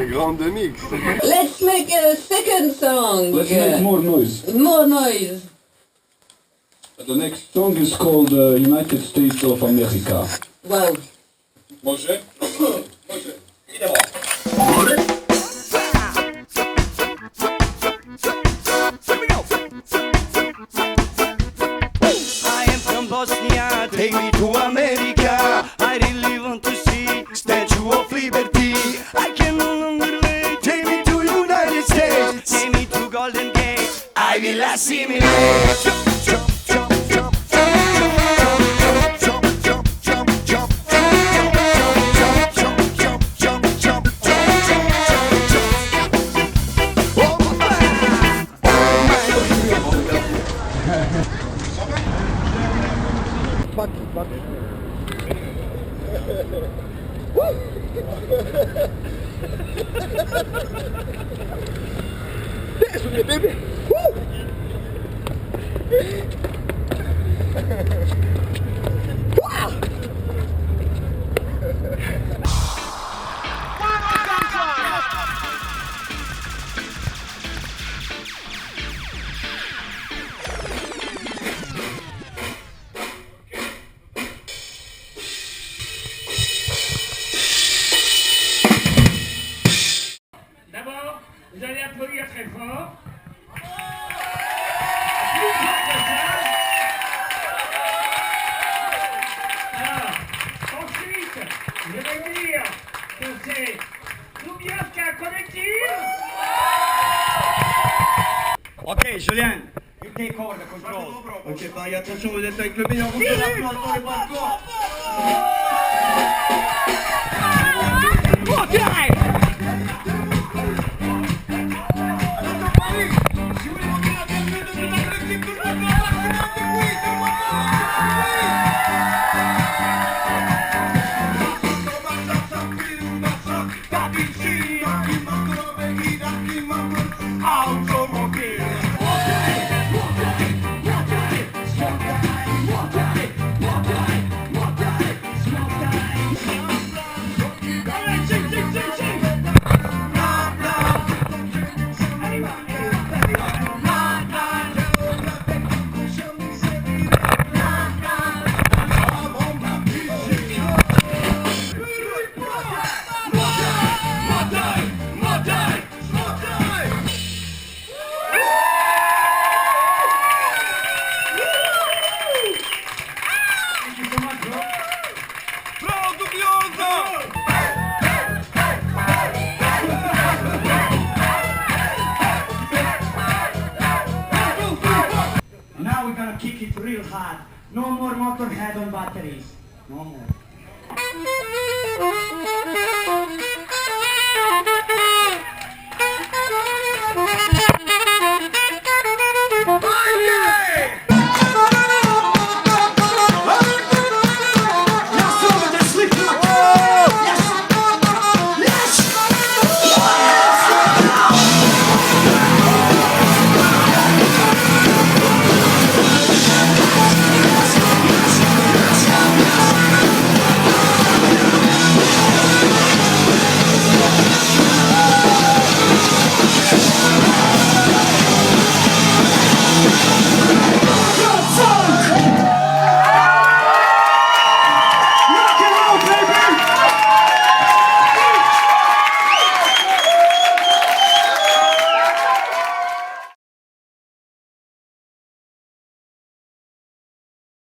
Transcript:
Grande mix. Let's make a second song. Let's make more noise. More noise. The next song is called United States of America. Wow. Może? Może. Idemo. I am from Bosnia, take me to America. I really want to see Statue of Liberty. I can no longer wait, take me to United States. Take me to Golden Gate, I will assimilate. Dance with me, baby. Woo! Wow! D'abord, vous allez applaudir très fort. Plus fort que ça. Alors, ensuite, je vais dire que c'est Lubjanka Collective. Ok, Julien, you take over the control. Ok, pareil, attention, vous êtes avec le meilleur groupe de rap dans les balcons. Now we're gonna kick it real hard. No more Motorhead on batteries. No more.